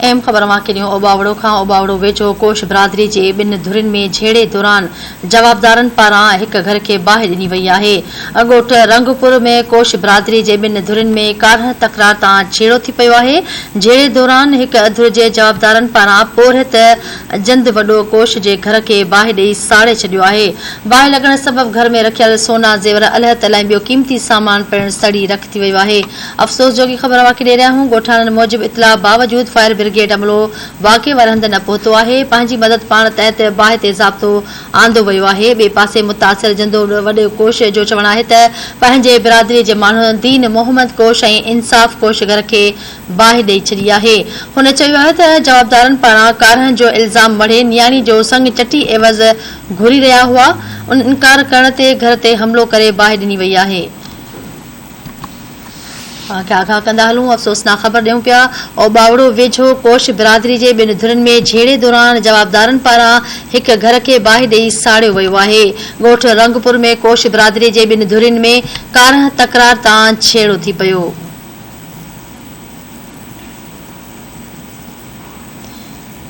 अहम ख़बर मां ओबावड़ो खां ओबावड़ो वेझो कोश बिरादरी जे ॿिनि धुरिन में झेड़े दौरान जवाबदारनि पारां हिक घर खे बाहि ॾिनी वई आहे। ॻोठ रंगपुर में कोश बिरादरी जे ॿिनि धुरिन में कारह तकरार तां छेड़ो थी पियो आहे। झेड़े दौरान हिक धुर जे जवाबदारनि पारां पोरहित जंद वॾो कोश जे घर खे बाहि ॾेई साड़े छॾियो आहे। बाहि लॻण सबबि घर में रखियल सोना ज़ेवर अलह तलाइ ॿियो क़ीमती सामान पिणु सड़ी रख थी वियो आहे। अफ़सोस जोगी ख़बर वाक़ई ॾेई रहिया आहियूं। ॻोठाणनि मूजिबि इतला बावजूद फायर ब्रिगेड अमलो वाक़े वारे हंधि न पहुतो आहे। पंहिंजी मदद पाण तहत बाहि ते ज़ाब्तो आंदो वियो आहे। ॿिए पासे मुतासिर जंदो वॾे कोश जो चवणु आहे त पंहिंजे बिरादरी जे माण्हू दीन मोहम्मद कोश ऐं इंसाफ़ कोश घर खे बाहि ॾेई छॾी आहे। हुन चयो आहे त जवाबदारनि पारां कारहनि जो इल्ज़ाम मढ़े नियाणी जो संग चटी एवज़ घुरी रहिया हुआ। इनकार करण ते घर ते हमलो करे बाहि ॾिनी वई आहे। आगाह कंदा हलूं। अफ़सोसनाक ख़बर ॾियूं पिया। ओबावड़ो वेझो कोश बिरादरी जे ॿिनि धुरिन में झेड़े दौरान जवाबदारनि पारां हिक घर खे बाहि ॾेई साड़ियो वियो आहे। ॻोठ रंगपुर में कोश बिरादरी जे ॿिनि धुरिन में कारह तकरार तां छेड़ो थी पियो।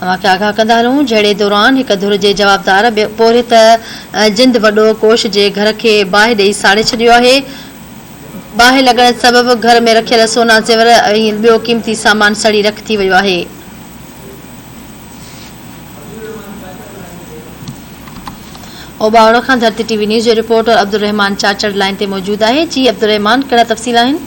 आगाह कंदा हलूं। झेड़े दौरान हिक धुर जे जवाबदार पोरहित जिंद वॾो कोश जे घर खे बाहि ॾेई साड़े छॾियो आहे। बाहि लॻण सबबि घर में रखियल सोना ज़ेवर ऐं ॿियो क़ीमती सामान सड़ी रख थी वियो आहे। ओबावड़ो खां धरती टीवी न्यूज़ जो रिपोर्टर अब्दुल रहमान चाचड़ लाइन ते मौजूद आहे। जी अब्दुल रहमान, कहिड़ा तफ़सील आहिनि?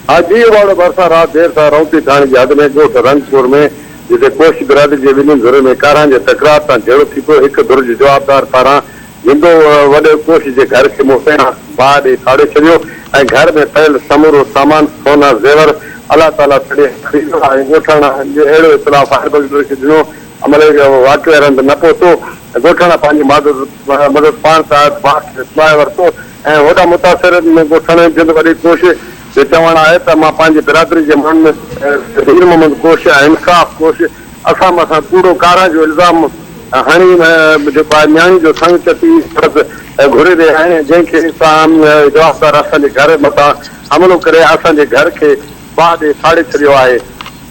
हाँ जी, ओबावड़ो भरिसां राति देर सां रौती थाणे जी हद में ॻोठ रंगपुर में जिते कोश बिरादरी जे ॿिन्ही धुर में कारहनि जे तकरार तां झेड़ो थी पियो। हिक धुर जे जवाबदार पारां जिंदो वॾे कोश जे घर खे पहिरां बाहि ॾेई साड़े छॾियो ऐं घर में पयल समूरो सामान सोना ज़ेवर अलाह ताला छॾे खरीदो ऐं ॻोठाणा अहिड़ो इतलाउ फायर ब्रिगेड खे ॾिनो। अमले वाक़े वारे हंधि न पहुतो। ॻोठाणा पंहिंजी मदद पाण सां वरितो ऐं होॾा मुतासिर ॻोठाणे जिंद वॾी कोश जो चवणु आहे त मां पंहिंजी बिरादरी जे माण्हुनि दीन मोहम्मद कोश ऐं इंसाफ़ कोश असां मथां कूड़ो कारह जो इल्ज़ाम हणी जेको आहे नियाणी जो संग चटी घुरे रहिया आहिनि, जंहिंखे जवाबदार असांजे घर मथां हमलो करे असांजे घर खे बाहि ॾेई साड़े छॾियो आहे।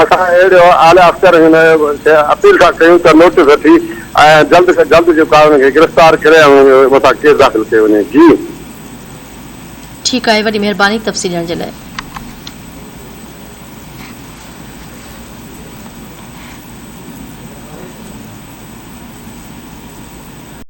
असां अहिड़ो आला अफ़सर हिन अपील था कयूं त नोटिस वठी ऐं जल्द खां जल्द जेको आहे हुनखे गिरफ़्तार करे मथां केस दाख़िल कयो वञे। जी ठीकु आहे, वॾी महिरबानी तफ़सील ॾियण जे लाइ।